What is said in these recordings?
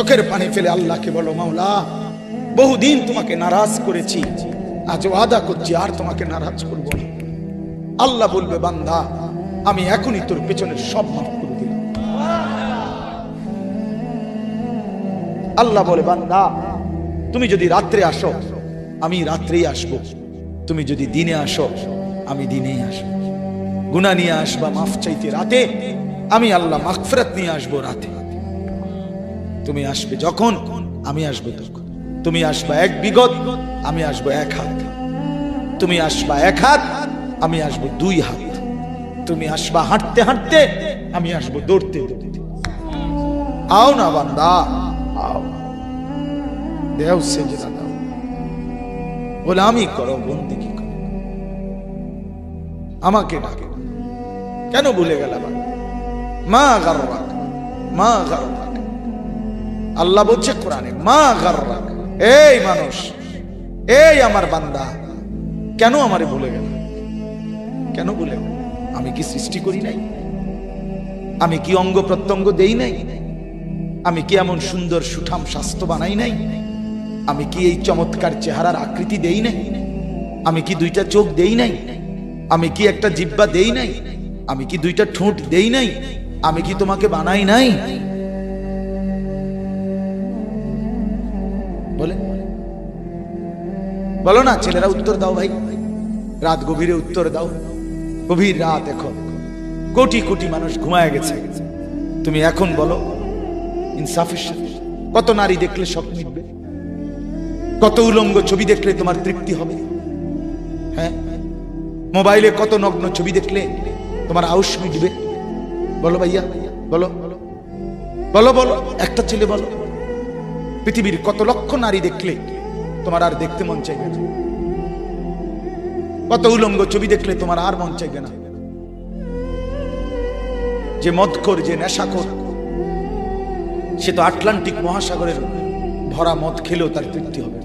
চোখের পানি ফেলে আল্লাহকে বলো, মাওলা বহুদিন তোমাকে নারাজ করেছি, আজ ওয়াদা করছি আর তোমাকে নারাজ করব না। আল্লাহ বলবে, বান্দা আমি এখনই তোর পেছনের সব মাফ করে দিলাম। আল্লাহ বলে, বান্দা তুমি যদি রাত্রে আসো আমি রাত্রেই আসবো, তুমি যদি দিনে আসো আমি দিনেই আসবো। গুনাহ নিয়ে আসবা মাফ চাইতে রাতে, আমি আল্লাহ মাগফিরাত নিয়ে আসবো রাতে। তুমি আসবে যখন আমি আসবো তখন। তুমি আসবা এক বিগত, আমি আসবো এক হাত। তুমি আসবা এক হাত, আমি আসবো দুই হাত। তুমি আসবা হাঁটতে হাঁটতে, আমি আসবো দৌড়তে দৌড়তে। আও না বান্দা, আও, দেও সেজদা দাও, গোলামি করো, বন্দেগী করো, আমাকে ডাকে। কেন ভুলে গেলাম? মা গাররাক, মা গাররাক। আল্লাহ বলছে কোরআনে, মা গাররাক। এই মানুষ, এই আমার বান্দা, কেন আমারে ভুলে গেল? কেন ভুলে গেল? আমি কি সৃষ্টি করি নাই? আমি কি অঙ্গ প্রত্যঙ্গ দেই নাই? আমি কি এমন সুন্দর সুঠাম স্বাস্থ্য বানাই নাই? আমি কি এই চমৎকার চেহারার আকৃতি দেই নাই? আমি কি দুইটা চোখ দেই নাই? আমি কি একটা জিহ্বা দেই নাই? আমি কি দুইটা ঠোঁট দেই নাই? আমি কি তোমাকে বানাই নাই? বলে বলো না ছেলেরা, উত্তর দাও ভাই। রাত গভীরে উত্তর দাও। গভীর রাত, এখন কোটি কোটি মানুষ ঘুমায় গেছে। তুমি এখন বলো ইনসাফের সাথে, কত নারী দেখলে শখ মিটবে? কত উলঙ্গ ছবি দেখলে তোমার তৃপ্তি হবে? হ্যাঁ, মোবাইলে কত নগ্ন ছবি দেখলে তোমার আউশ মিটবে? বলো ভাইয়া, বলো বলো বলো, একটা ছেলে বলো। পৃথিবীর কত লক্ষ নারী দেখলে তোমার আর দেখতে মন চাইবে না? কত উলঙ্গ ছবি দেখলে তোমার আর মন চাইবে না? যে মদখোর, যে নেশাখোর, সে তো আটলান্টিক মহাসাগরের ভরা মদ খেলেও তার তৃপ্তি হবে।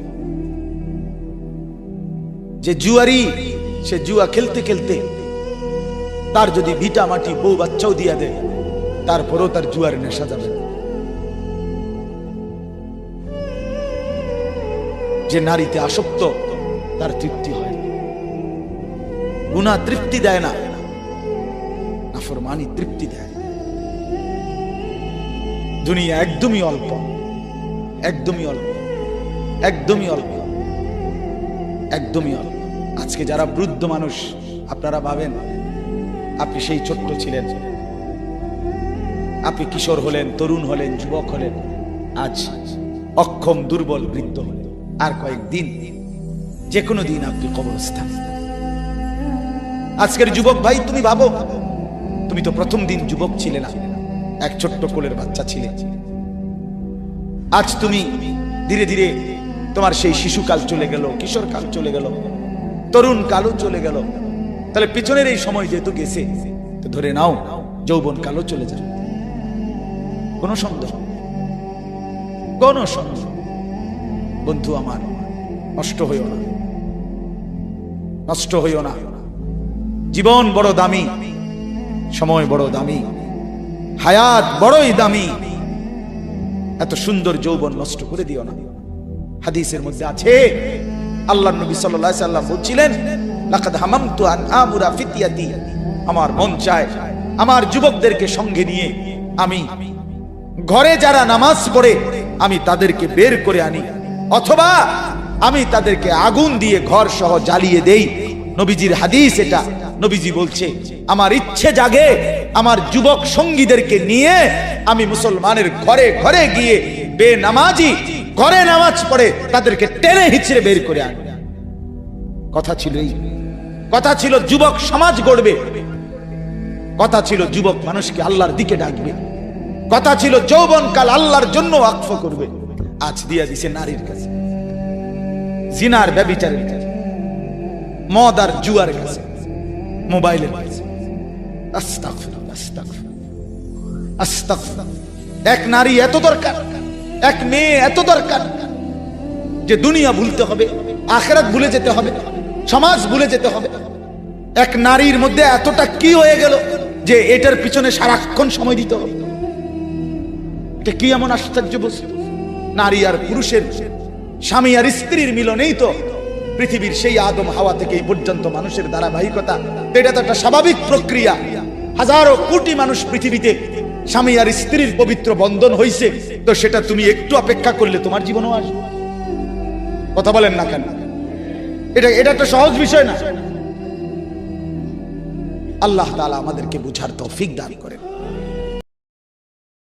যে জুয়ারি, সে জুয়া খেলতে খেলতে তার যদি ভিটা মাটি বউ বাচ্চাও দিয়া দেয়, তারপরেও তার জুয়ার নেশা যাবে। যে নারীতে আসক্ত, তার তৃপ্তি হয়। গুনাহ তৃপ্তি দেয় না, নাফরমানি তৃপ্তি দেয়। দুনিয়া একদমই অল্প, একদমই অল্প, একদমই অল্প, একদমই অল্প। আজকে যারা বৃদ্ধ মানুষ, আপনারা ভাবেন আপনি সেই ছোট্ট ছিলেন, আপনি কিশোর হলেন, তরুণ হলেন, যুবক হলেন, আজ অক্ষম দুর্বল বৃদ্ধ হলেন। আর কয়েকদিন, যে কোনো দিন আপনি কবরস্থান। আজকের যুবক ভাই, তুমি ভাবো, তুমি তো প্রথম দিন যুবক ছিলে না, এক ছোট্ট কোলের বাচ্চা ছিলে। আজ তুমি ধীরে ধীরে তোমার সেই শিশুকাল চলে গেল, কিশোর কাল চলে গেল, তরুণ কালও চলে গেল। তাহলে পিছনের এই সময় যেহেতু গেছে, তো ধরে নাও যৌবন কালও চলে যাবে। কোন সন্দেহ, কোন সন্দেহ। বন্ধু আমার, নষ্ট হইও না, নষ্ট হইও না। জীবন বড় দামি, সময় বড় দামি, হায়াত বড়ই দামি। এত সুন্দর যৌবন নষ্ট করে দিও না। হাদিসের মধ্যে আছে, আল্লাহর নবী সাল্লাল্লাহু আলাইহি সাল্লাম বলছিলেন, লাকাদ হামামতু আন আমুরা ফিতিয়াতি, আমার মন চায় আমার যুবকদেরকে সঙ্গে নিয়ে আমি ঘরে যারা নামাজ পড়ে আমি তাদেরকে বের করে আনি, অথবা আমি তাদেরকে আগুন দিয়ে ঘর সহ জ্বালিয়ে দেই। নবীজির হাদিস এটা। নবীজি বলছে, আমার ইচ্ছে জাগে আমার যুবক সঙ্গীদেরকে নিয়ে আমি মুসলমানের ঘরে ঘরে গিয়ে বেনামাজি ঘরে নামাজ পড়ে তাদেরকে টেনে হিচড়ে বের করে আনি। কথা ছিল এই, কথা ছিল যুবক সমাজ গড়বে, কথা ছিল যুবক মানুষকে আল্লাহর দিকে ডাকবে, কথা ছিল যৌবনকাল আল্লাহর জন্য ওয়াকফ করবে। আজ দিয়া দিছে নারীর কাছে, জিনার ব্যভিচারের কাছে, মদ আর জুয়ার কাছে, মোবাইলের কাছে। আস্তাগফিরুল্লাহ, আস্তাগফিরুল্লাহ, আস্তাগফিরুল্লাহ। এক নারী এত দরকার, এক মেয়ে এত দরকার যে দুনিয়া ভুলতে হবে, আখিরাত ভুলে যেতে হবে, সমাজ ভুলে যেতে হবে। এক নারীর মধ্যে এতটা কি হয়ে গেল যে এটার পিছনে সারাক্ষণ সময় দিতে হবে? এটা কি এমন আশ্চর্য বস্তু? নারী আর পুরুষের, স্বামী আর স্ত্রীর মিলনেই তো পৃথিবীর সেই আদম হাওয়া থেকে এই পর্যন্ত মানুষের ধারাবাহিকতা। এটা তো একটা স্বাভাবিক প্রক্রিয়া। হাজারো কোটি মানুষ পৃথিবীতে স্বামী আর স্ত্রীর পবিত্র বন্ধন হইছে, তো সেটা তুমি একটু অপেক্ষা করলে তোমার জীবনও আসবে। কথা বলেন না কেন? এটা একটা সহজ বিষয় না। আল্লাহ তাআলা আমাদেরকে বুঝার তৌফিক দান করেন।